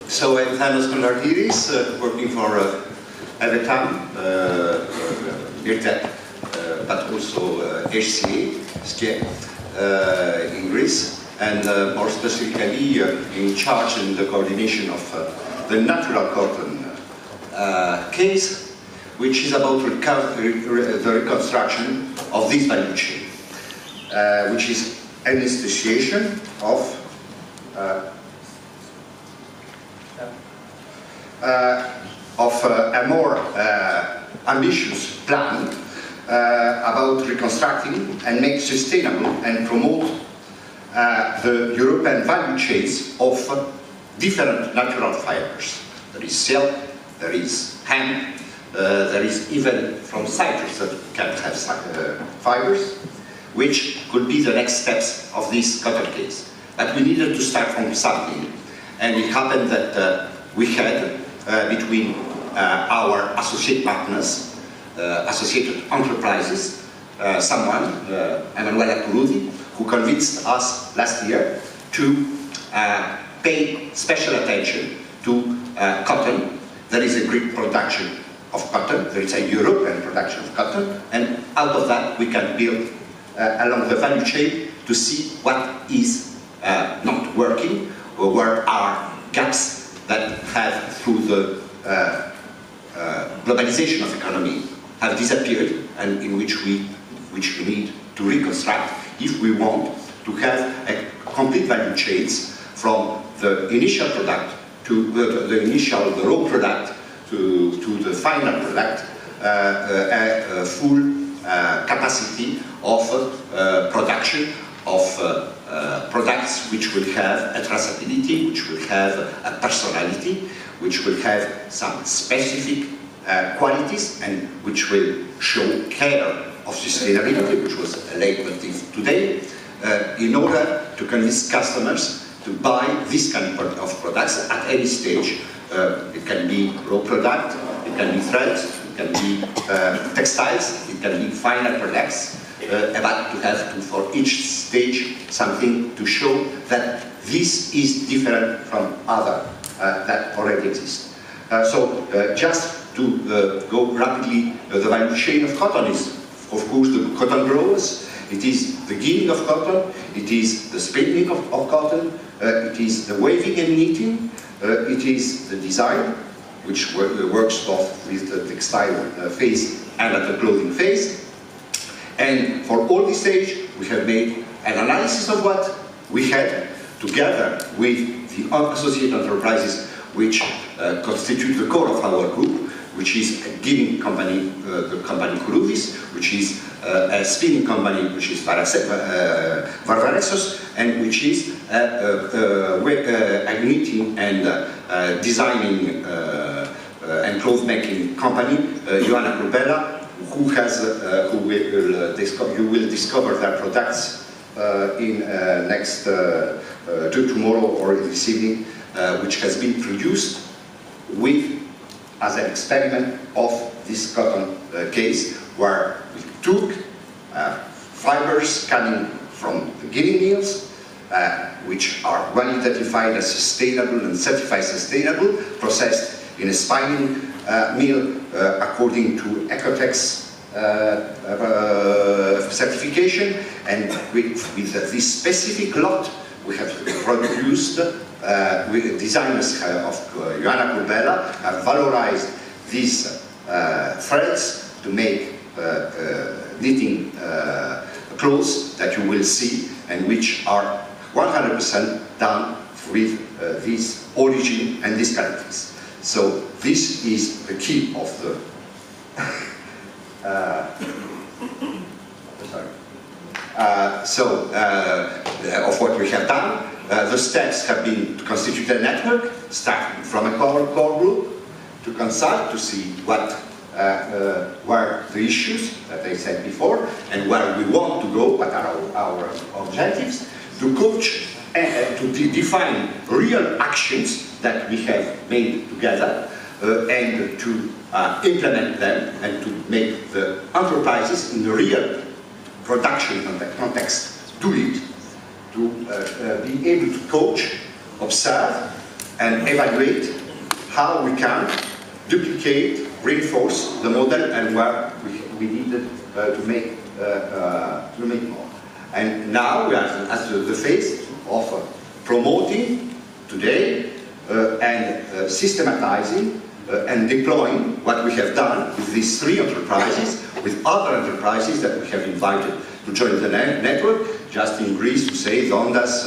So I'm Thanos Contargyris, working for Athens, but also HCA in Greece, and more specifically in charge in the coordination of the natural cotton case, which is about the reconstruction of this value chain, which is an instantiation of a more ambitious plan about reconstructing and make sustainable and promote the European value chains of different natural fibers. There is silk, there is hemp, there is even from citrus that can have fibers, which could be the next steps of this cotton case. But we needed to start from something, and it happened that we had between our associate partners, associated enterprises, someone, Emanuela Curudi, who convinced us last year to pay special attention to cotton. There is a Greek production of cotton, there is a European production of cotton, and out of that we can build along the value chain to see what is not working, or where are gaps that have, through the globalization of economy, have disappeared, and in which we need to reconstruct if we want to have a complete value chains from the initial product to the raw product to the final product, a full capacity of production of products which will have a traceability, which will have a personality, which will have some specific qualities, and which will show care of sustainability, which was a leitmotif today, in order to convince customers to buy this kind of products at any stage. It can be raw product, it can be threads, it can be textiles, it can be final products, but to have to, for each stage, something to show that this is different from other that already exist. Just to go rapidly, the value chain of cotton is, of course, the cotton growers. It is the ginning of cotton, it is the spinning of cotton, it is the weaving and knitting, it is the design, which works both with the textile phase and at the clothing phase. And for all this stage, we have made an analysis of what we had, together with the associate enterprises which constitute the core of our group, which is a ginning company, the company Kourouvis, which is a spinning company, which is Varvaresos, and which is a knitting and designing and cloth making company, Ioana Curbella, who you will discover their products in tomorrow or this evening, which has been produced as an experiment of this cotton case, where we took fibers coming from the ginning mills, which are well identified as sustainable and certified sustainable, processed in a spinning mill according to Ecotex certification, and with this specific lot we have produced. Designers of Ioana Curbella have valorized these threads to make knitting clothes that you will see, and which are 100% done with this origin and these characteristics. So this is the key of the of what we have done. The steps have been to constitute a network, starting from a core group, to consult, to see what were the issues that I said before, and where we want to go, what are our objectives, to coach and to define real actions that we have made together, and to implement them, and to make the enterprises in the real production context do it, to be able to coach, observe, and evaluate how we can duplicate, reinforce the model, and where we needed to make more. And now we are at the phase of promoting today and systematizing and deploying what we have done with these 3 enterprises, with other enterprises that we have invited to join the network, just in Greece to say Zondas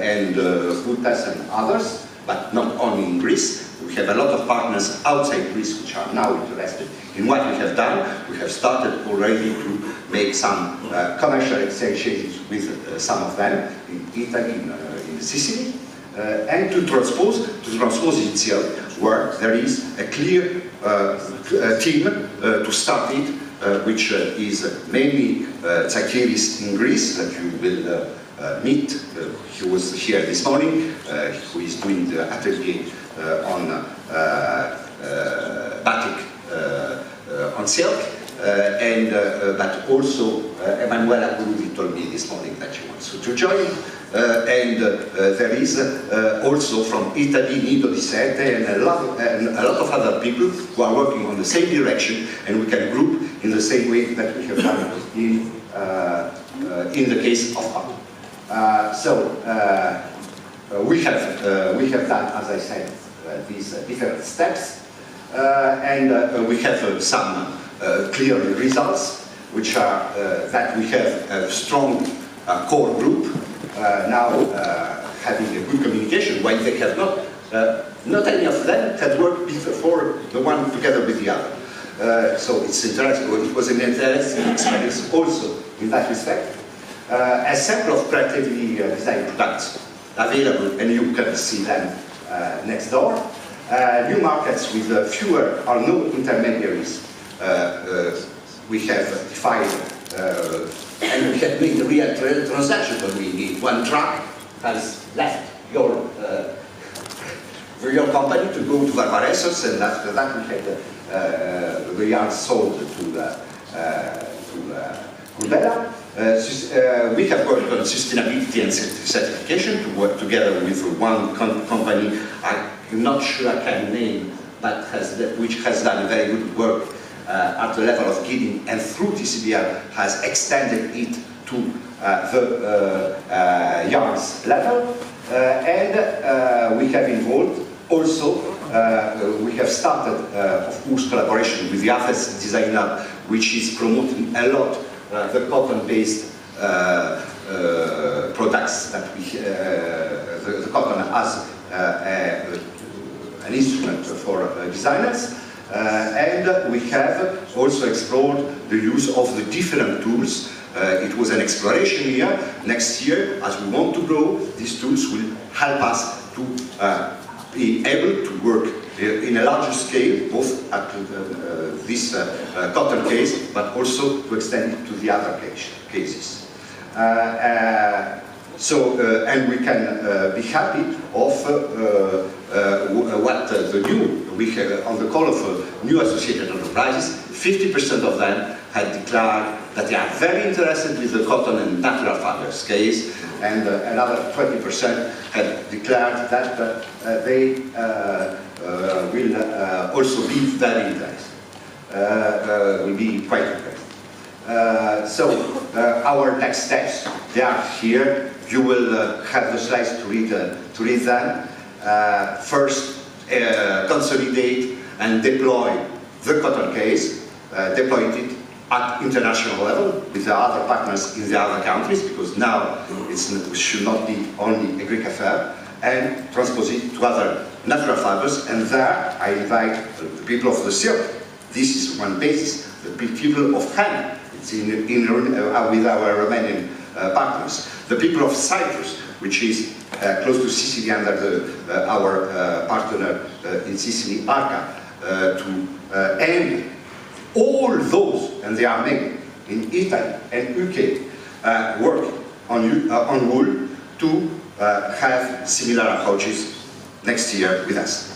and Futas and others, but not only in Greece. We have a lot of partners outside Greece which are now interested in what we have done. We have started already to make some commercial exchanges with some of them in Italy, in Sicily, and to transpose itself where there is a clear team to start it, which is mainly Contargyris in Greece, that you will meet. He was here this morning, who is doing the atelier on batik on silk, but also Emanuela Gurudi told me this morning that she wants to join. And there is also from Italy, Nido di Sete, and a lot of other people who are working on the same direction, and we can group in the same way that we have done in the case of Athens. We have done, as I said, these different steps, and we have some clear results, which are that we have a strong core group now having a good communication, while they have not any of them had worked before the one together with the other. So it's interesting. It was an interesting experience also in that respect. A sample of creatively designed products available, and you can see them next door. New markets with fewer or no intermediaries. We have defined and we have made a real transaction, but we need one truck has left your company to go to Valparaisos, and after that we had the yarn sold to Curbera. We have worked on sustainability and certification to work together with one company. I'm not sure I can name, but which has done very good work at the level of Gideon, and through TCBL has extended it to the yarns level. And we have involved also, we have started, of course, collaboration with the Athens Design Lab, which is promoting a lot the cotton-based products that we, the cotton as an instrument for designers. And we have also explored the use of the different tools. It was an exploration year. Next year, as we want to grow, these tools will help us to be able to work in a larger scale, both at this cotton case, but also to extend it to the other cases. And we can be happy of what the new, we have, on the call of new associated enterprises, 50% of them had declared that they are very interested with the cotton and natural fibers case, and another 20% had declared that they will also be very interested, will be quite interested. Our next steps, they are here. You will have the slides to read them. First, consolidate and deploy the cotton case, deploy it at international level with the other partners in the other countries, because now it should not be only a Greek affair, and transpose it to other natural fibers. And there I invite the people of the silk. This is one basis. The people of Hana, it's with our Romanian partners. The people of Cyprus, which is close to Sicily under our partner in Sicily, Arca, and all those, and they are many, in Italy and UK, work on wool to have similar approaches next year with us.